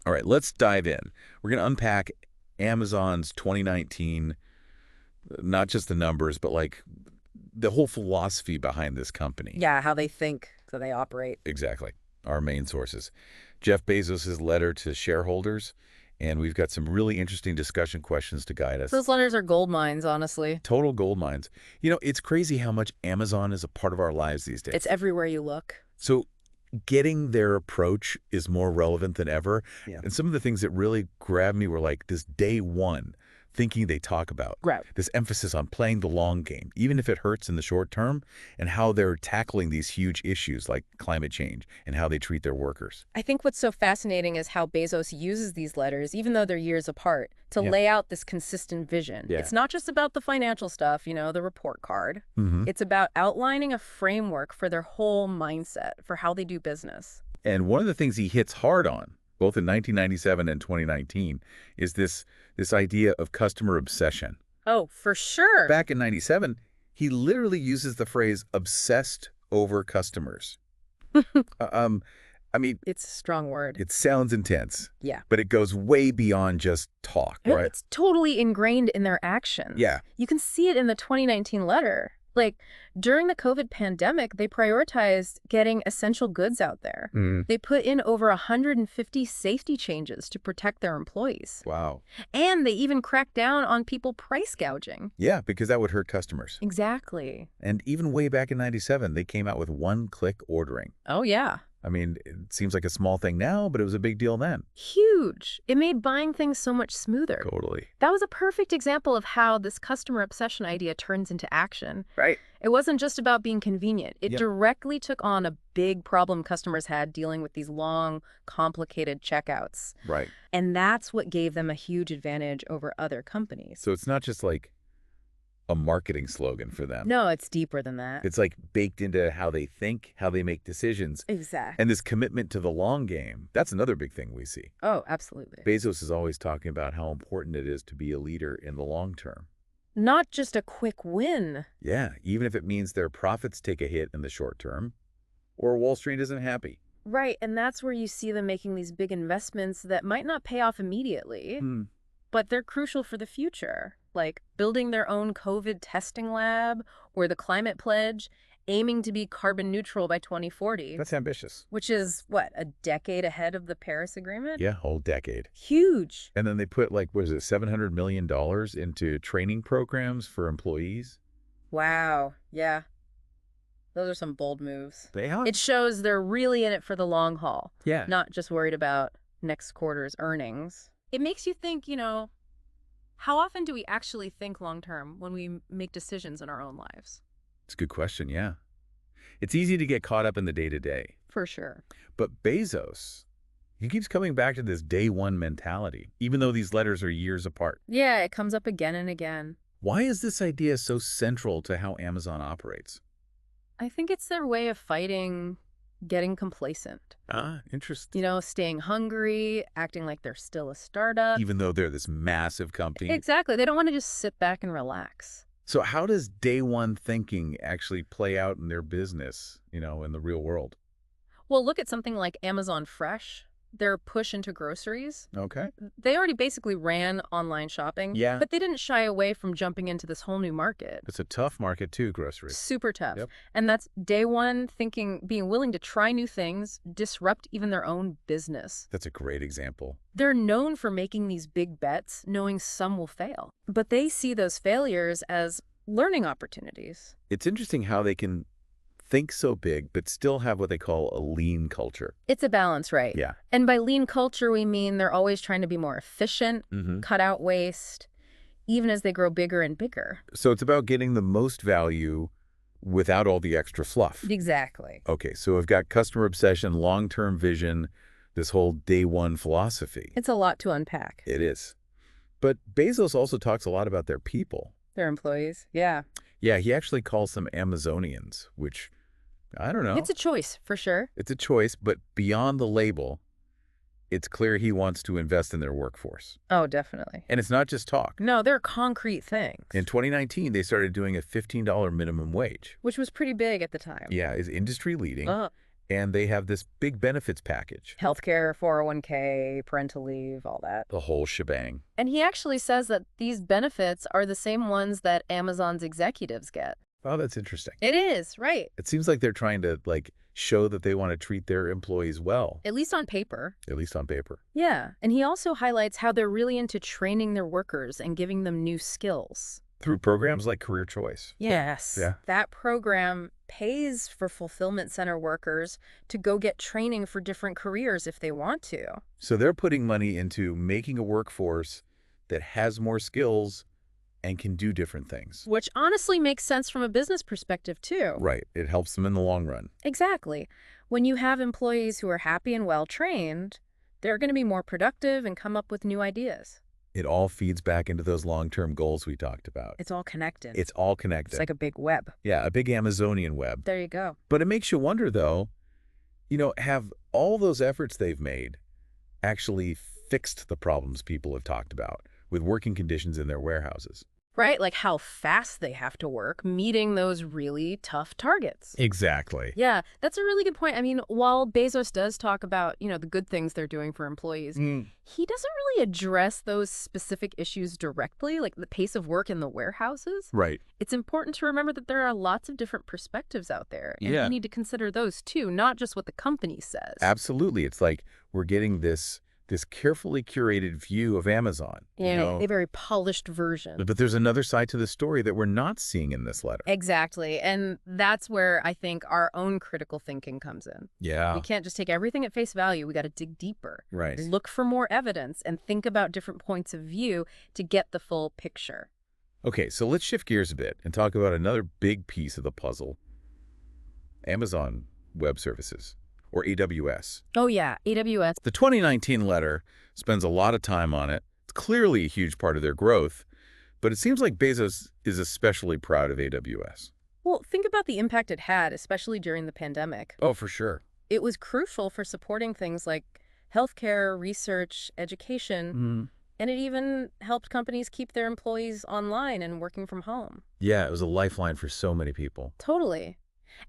All right, let's dive in. We're going to unpack Amazon's 2019, not just the numbers, but like the whole philosophy behind this company. Yeah, how they think, so they operate. Exactly. Our main sources. Jeff Bezos' letter to shareholders, and we've got some really interesting discussion questions to guide us. Those letters are gold mines, honestly. Total gold mines. It's crazy how much Amazon is a part of our lives these days. It's everywhere you look. So getting their approach is more relevant than ever. Yeah. And some of the things that really grabbed me were like this day one thinking they talk about. Right. This emphasis on playing the long game, even if it hurts in the short term, and how they're tackling these huge issues like climate change and how they treat their workers. I think what's so fascinating is how Bezos uses these letters, even though they're years apart, to lay out this consistent vision. Yeah. It's not just about the financial stuff, the report card. It's about outlining a framework for their whole mindset, for how they do business. And one of the things he hits hard on, both in 1997 and 2019, is this idea of customer obsession. Oh, for sure. Back in 97, he literally uses the phrase obsessed over customers. I mean, It's a strong word. it sounds intense. Yeah. But it goes way beyond just talk, right? It's totally ingrained in their actions. Yeah. You can see it in the 2019 letter. Like, during the COVID pandemic, they prioritized getting essential goods out there. They put in over 150 safety changes to protect their employees. Wow. And they even cracked down on people price gouging. Yeah, because that would hurt customers. Exactly. And even way back in 97, they came out with one-click ordering. Oh, yeah. I mean, it seems like a small thing now, but it was a big deal then. Huge. It made buying things so much smoother. Totally. That was a perfect example of how this customer obsession idea turns into action. Right. It wasn't just about being convenient. It Yep. directly took on a big problem customers had dealing with these long, complicated checkouts. Right. And that's what gave them a huge advantage over other companies. So it's not just like a marketing slogan for them. No, it's deeper than that. It's like baked into how they think, how they make decisions. Exactly. And this commitment to the long game, that's another big thing we see. Oh, absolutely. Bezos is always talking about how important it is to be a leader in the long term. Not just a quick win. Yeah, even if it means their profits take a hit in the short term, or Wall Street isn't happy. Right, and that's where you see them making these big investments that might not pay off immediately, but they're crucial for the future, like building their own COVID testing lab or the climate pledge, aiming to be carbon neutral by 2040, That's ambitious. which is, what, a decade ahead of the Paris Agreement? Yeah, whole decade. Huge. And then they put like, what is it, $700 million into training programs for employees? Wow, yeah. Those are some bold moves. They are. It shows they're really in it for the long haul, Yeah. not just worried about next quarter's earnings. It makes you think, how often do we actually think long-term when we make decisions in our own lives? It's a good question, yeah. It's easy to get caught up in the day-to-day. For sure. But Bezos, he keeps coming back to this day one mentality, even though these letters are years apart. Yeah, it comes up again and again. Why is this idea so central to how Amazon operates? I think it's their way of fighting getting complacent. Ah, interesting. Staying hungry, acting like they're still a startup. Even though they're this massive company. Exactly. They don't want to just sit back and relax. So how does day one thinking actually play out in their business, in the real world? Well, look at something like Amazon Fresh. Their push into groceries. Okay. They already basically ran online shopping. Yeah. But they didn't shy away from jumping into this whole new market. It's a tough market too, groceries. Super tough. Yep. And that's day one thinking, being willing to try new things, disrupt even their own business. That's a great example. They're known for making these big bets, knowing some will fail. But they see those failures as learning opportunities. It's interesting how they can think so big, but still have what they call a lean culture. It's a balance, right? Yeah. And by lean culture, we mean they're always trying to be more efficient, cut out waste, even as they grow bigger and bigger. So it's about getting the most value without all the extra fluff. Exactly. Okay, so we've got customer obsession, long-term vision, this whole day one philosophy. It's a lot to unpack. It is. But Bezos also talks a lot about their people. Their employees, yeah. Yeah, he actually calls them Amazonians, which, I don't know. It's a choice, for sure. It's a choice, but beyond the label, it's clear he wants to invest in their workforce. Oh, definitely. And it's not just talk. No, they're concrete things. In 2019, they started doing a $15 minimum wage. Which was pretty big at the time. Yeah, is industry leading. And they have this big benefits package, Healthcare, 401k, parental leave, all that. the whole shebang. And he actually says that these benefits are the same ones that Amazon's executives get. Oh, that's interesting. It is, right. It seems like they're trying to, like, show that they want to treat their employees well, At least on paper. at least on paper. Yeah. And he also highlights how they're really into training their workers and giving them new skills. Through programs like Career Choice. Yes. Yeah. That program pays for fulfillment center workers to go get training for different careers if they want to. So they're putting money into making a workforce that has more skills and can do different things. Which honestly makes sense from a business perspective, too. Right. It helps them in the long run. Exactly. When you have employees who are happy and well-trained, they're going to be more productive and come up with new ideas. It all feeds back into those long-term goals we talked about. It's all connected. It's all connected. It's like a big web. Yeah, a big Amazonian web. There you go. But it makes you wonder, though, have all those efforts they've made actually fixed the problems people have talked about with working conditions in their warehouses? Right? Like how fast they have to work meeting those really tough targets. Exactly. Yeah, that's a really good point. I mean, while Bezos does talk about, the good things they're doing for employees, he doesn't really address those specific issues directly, like the pace of work in the warehouses. Right. It's important to remember that there are lots of different perspectives out there, and Yeah. you need to consider those too, not just what the company says. Absolutely. It's like we're getting this carefully curated view of Amazon. Yeah, a very polished version. But there's another side to the story that we're not seeing in this letter. Exactly. And that's where I think our own critical thinking comes in. Yeah. We can't just take everything at face value. We got to dig deeper. Right. Look for more evidence and think about different points of view to get the full picture. Okay, so let's shift gears a bit and talk about another big piece of the puzzle, Amazon Web Services, or AWS. Oh, yeah, AWS. The 2019 letter spends a lot of time on it. It's clearly a huge part of their growth, but it seems like Bezos is especially proud of AWS. Well, think about the impact it had, especially during the pandemic. Oh, for sure. It was crucial for supporting things like healthcare, research, education, and it even helped companies keep their employees online and working from home. Yeah, it was a lifeline for so many people. Totally.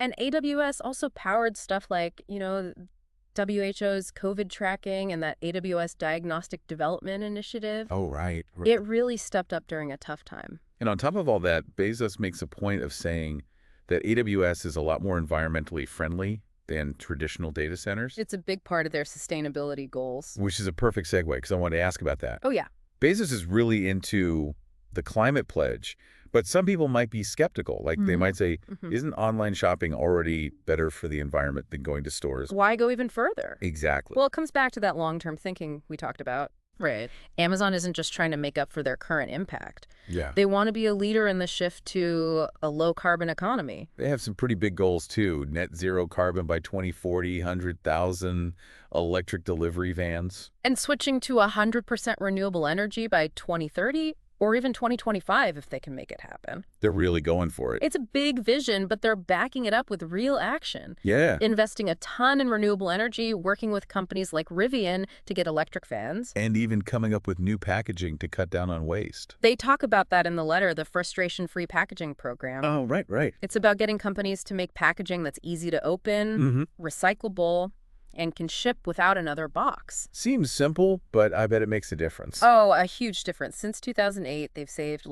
And AWS also powered stuff like, WHO's COVID tracking and that AWS Diagnostic Development Initiative. Oh, right. It really stepped up during a tough time. And on top of all that, Bezos makes a point of saying that AWS is a lot more environmentally friendly than traditional data centers. It's a big part of their sustainability goals. Which is a perfect segue, because I wanted to ask about that. Oh, yeah. Bezos is really into the climate pledge, but some people might be skeptical. Like they might say, isn't online shopping already better for the environment than going to stores? Why go even further? Exactly. Well, it comes back to that long-term thinking we talked about. Right. Amazon isn't just trying to make up for their current impact. Yeah. They want to be a leader in the shift to a low-carbon economy. They have some pretty big goals, too. Net zero carbon by 2040, 100,000 electric delivery vans. And switching to 100% renewable energy by 2030 or even 2025 if they can make it happen. They're really going for it. It's a big vision, but they're backing it up with real action. Yeah. Investing a ton in renewable energy, working with companies like Rivian to get electric vans. And even coming up with new packaging to cut down on waste. They talk about that in the letter, the frustration-free packaging program. Oh, right. It's about getting companies to make packaging that's easy to open, recyclable, and can ship without another box. Seems simple, but I bet it makes a difference. Oh, a huge difference. Since 2008, they've saved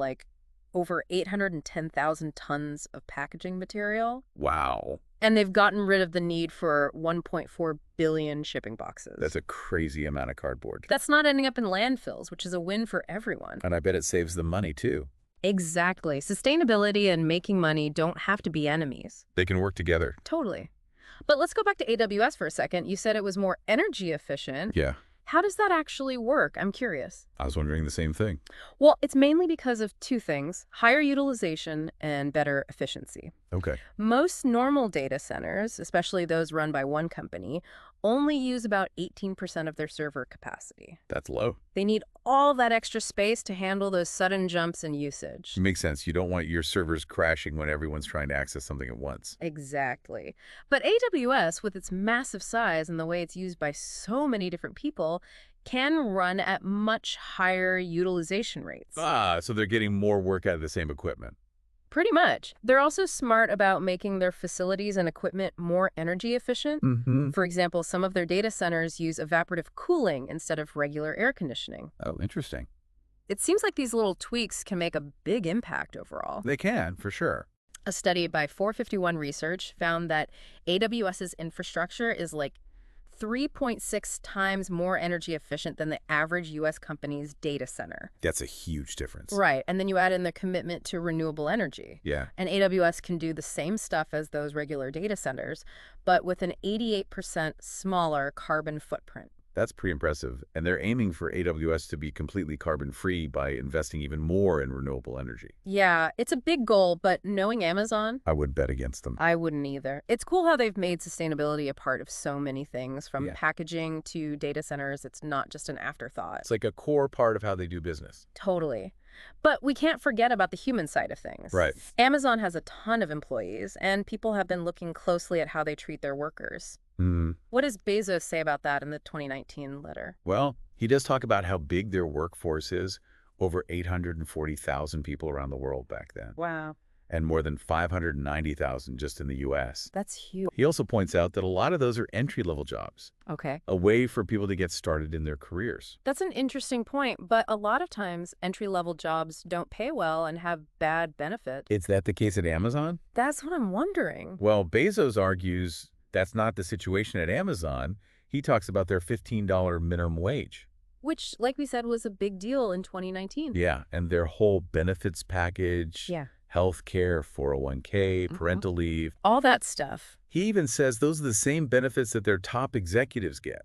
over 810,000 tons of packaging material. Wow. And they've gotten rid of the need for 1.4 billion shipping boxes. That's a crazy amount of cardboard. That's not ending up in landfills, which is a win for everyone. And I bet it saves them money, too. Exactly. Sustainability and making money don't have to be enemies. They can work together. Totally. But let's go back to AWS for a second. You said it was more energy efficient. Yeah. How does that actually work? I'm curious. I was wondering the same thing. Well, it's mainly because of two things: higher utilization and better efficiency. Okay. Most normal data centers, especially those run by one company, only use about 18% of their server capacity. That's low. They need all that extra space to handle those sudden jumps in usage. It makes sense. You don't want your servers crashing when everyone's trying to access something at once. Exactly. But AWS, with its massive size and the way it's used by so many different people, can run at much higher utilization rates. So they're getting more work out of the same equipment. Pretty much. They're also smart about making their facilities and equipment more energy efficient. Mm-hmm. For example, some of their data centers use evaporative cooling instead of regular air conditioning. Oh, interesting. It seems like these little tweaks can make a big impact overall. They can, for sure. A study by 451 Research found that AWS's infrastructure is like 3.6 times more energy efficient than the average U.S. company's data center. That's a huge difference. Right, and then you add in the commitment to renewable energy. Yeah. And AWS can do the same stuff as those regular data centers, but with an 88% smaller carbon footprint. That's pretty impressive. And they're aiming for AWS to be completely carbon-free by investing even more in renewable energy. Yeah, it's a big goal, but knowing Amazon, I would bet against them. I wouldn't either. It's cool how they've made sustainability a part of so many things, from Yeah. packaging to data centers. It's not just an afterthought. It's like a core part of how they do business. Totally. But we can't forget about the human side of things. Right. Amazon has a ton of employees, and people have been looking closely at how they treat their workers. What does Bezos say about that in the 2019 letter? Well, he does talk about how big their workforce is, over 840,000 people around the world back then, Wow, and more than 590,000 just in the U.S. that's huge. He also points out that a lot of those are entry-level jobs, Okay. a way for people to get started in their careers. That's an interesting point, but a lot of times entry-level jobs don't pay well and have bad benefits. Is that the case at Amazon? That's what I'm wondering. Well, Bezos argues that's not the situation at Amazon. He talks about their $15 minimum wage. Which, like we said, was a big deal in 2019. Yeah, and their whole benefits package, Yeah. health care, 401k, parental leave. All that stuff. He even says those are the same benefits that their top executives get.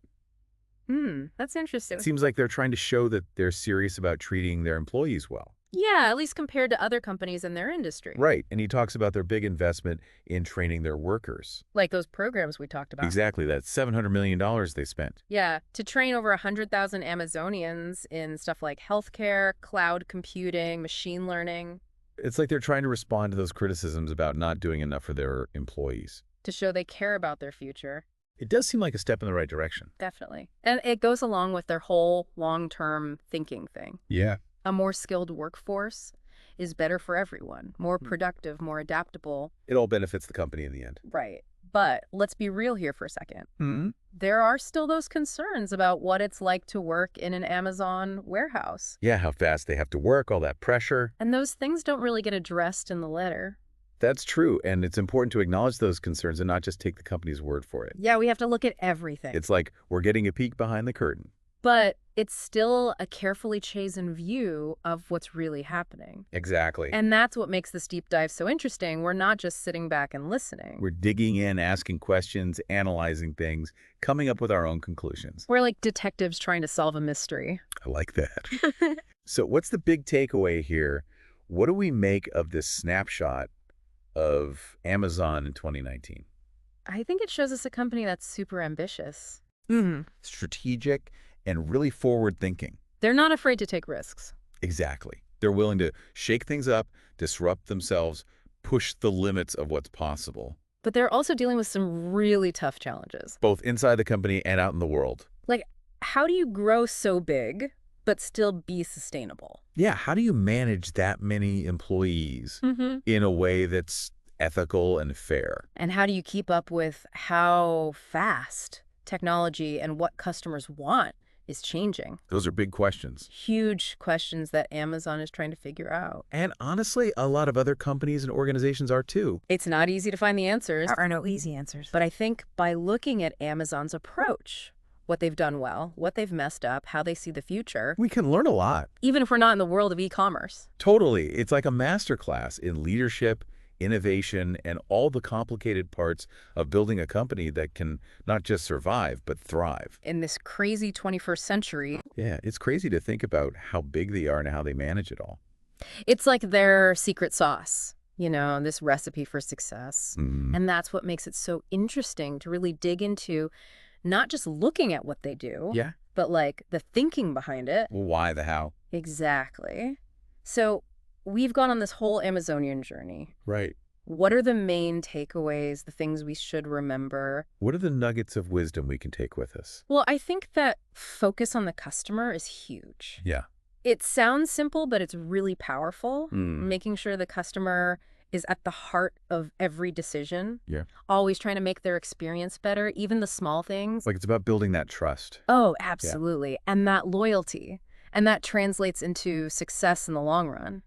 That's interesting. It seems like they're trying to show that they're serious about treating their employees well. Yeah, at least compared to other companies in their industry. Right, and he talks about their big investment in training their workers. Like those programs we talked about. Exactly, that's $700 million they spent. Yeah, to train over 100,000 Amazonians in stuff like healthcare, cloud computing, machine learning, It's like they're trying to respond to those criticisms about not doing enough for their employees. to show they care about their future. It does seem like a step in the right direction. Definitely. And it goes along with their whole long-term thinking thing. Yeah. A more skilled workforce is better for everyone, more productive, more adaptable. It all benefits the company in the end. Right. But let's be real here for a second. Mm-hmm. There are still those concerns about what it's like to work in an Amazon warehouse. Yeah, how fast they have to work, all that pressure. And those things don't really get addressed in the letter. That's true, and it's important to acknowledge those concerns and not just take the company's word for it. Yeah, we have to look at everything. It's like we're getting a peek behind the curtain. But it's still a carefully chosen view of what's really happening. Exactly. And that's what makes this deep dive so interesting. We're not just sitting back and listening. We're digging in, asking questions, analyzing things, coming up with our own conclusions. We're like detectives trying to solve a mystery. I like that. So what's the big takeaway here? What do we make of this snapshot of Amazon in 2019? I think it shows us a company that's super ambitious. Strategic and really forward-thinking. They're not afraid to take risks. Exactly. They're willing to shake things up, disrupt themselves, push the limits of what's possible, But they're also dealing with some really tough challenges. both inside the company and out in the world. Like, how do you grow so big but still be sustainable? Yeah, how do you manage that many employees in a way that's ethical and fair? And how do you keep up with how fast technology and what customers want is changing? Those are big questions. Huge questions that Amazon is trying to figure out. And honestly, a lot of other companies and organizations are too. It's not easy to find the answers. There are no easy answers. But I think by looking at Amazon's approach, what they've done well, what they've messed up, how they see the future, We can learn a lot. even if we're not in the world of e-commerce. Totally. It's like a masterclass in leadership, innovation, and all the complicated parts of building a company that can not just survive, but thrive. In this crazy 21st century, Yeah, it's crazy to think about how big they are and how they manage it all. it's like their secret sauce, this recipe for success. And that's what makes it so interesting to really dig into not just looking at what they do, Yeah. but like the thinking behind it. Well, why the how? Exactly. So we've gone on this whole Amazonian journey. Right. What are the main takeaways, the things we should remember? What are the nuggets of wisdom we can take with us? Well, I think that focus on the customer is huge. Yeah. It sounds simple, but it's really powerful. Mm. Making sure the customer is at the heart of every decision, Yeah. always trying to make their experience better, even the small things. Like it's about building that trust. Oh, Yeah. absolutely. And that loyalty. And that translates into success in the long run.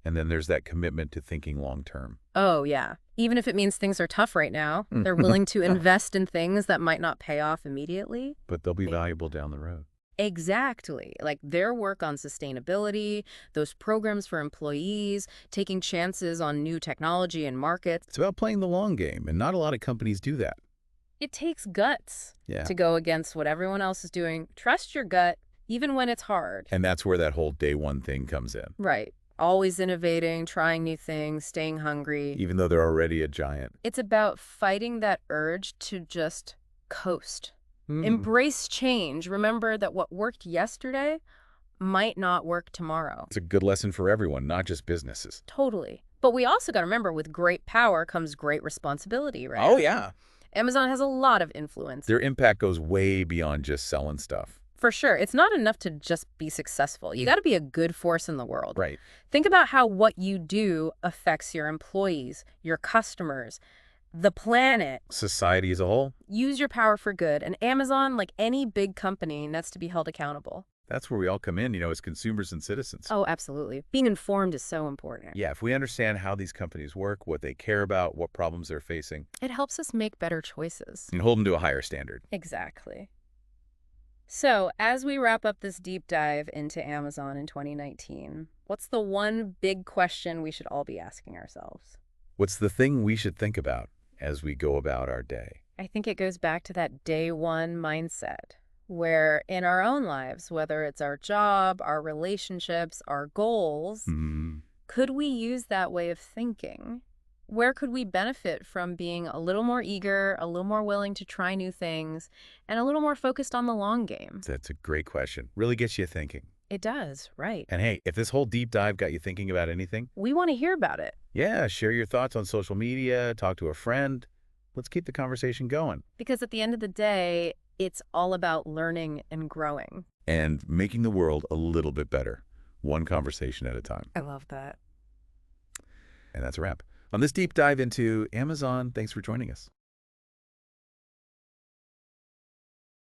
And then there's that commitment to thinking long term. Oh, yeah. Even if it means things are tough right now, they're willing to invest in things that might not pay off immediately. But they'll be valuable down the road. Exactly. Like their work on sustainability, those programs for employees, taking chances on new technology and markets. It's about playing the long game, and not a lot of companies do that. It takes guts Yeah. to go against what everyone else is doing. Trust your gut, even when it's hard. And that's where that whole day one thing comes in. Right. Always innovating, trying new things, staying hungry. Even though they're already a giant. It's about fighting that urge to just coast. Hmm. Embrace change. Remember that what worked yesterday might not work tomorrow. It's a good lesson for everyone, not just businesses. Totally. But we also got to remember, with great power comes great responsibility, right? Oh, yeah. Amazon has a lot of influence. Their impact goes way beyond just selling stuff. For sure. It's not enough to just be successful. You got to be a good force in the world. Right. Think about how what you do affects your employees, your customers, the planet. Society as a whole. Use your power for good. And Amazon, like any big company, needs to be held accountable. That's where we all come in, as consumers and citizens. Oh, absolutely. Being informed is so important. Yeah, if we understand how these companies work, what they care about, what problems they're facing, It helps us make better choices. and hold them to a higher standard. Exactly. So, as we wrap up this deep dive into Amazon in 2019, what's the one big question we should all be asking ourselves? What's the thing we should think about as we go about our day? I think it goes back to that day one mindset, where in our own lives, whether it's our job, our relationships, our goals, could we use that way of thinking? Where could we benefit from being a little more eager, a little more willing to try new things, and a little more focused on the long game? That's a great question. Really gets you thinking. It does, right. And hey, if this whole deep dive got you thinking about anything, We want to hear about it, yeah, share your thoughts on social media, talk to a friend. Let's keep the conversation going. because at the end of the day, it's all about learning and growing. And making the world a little bit better, one conversation at a time. I love that. And that's a wrap. On this deep dive into Amazon, thanks for joining us.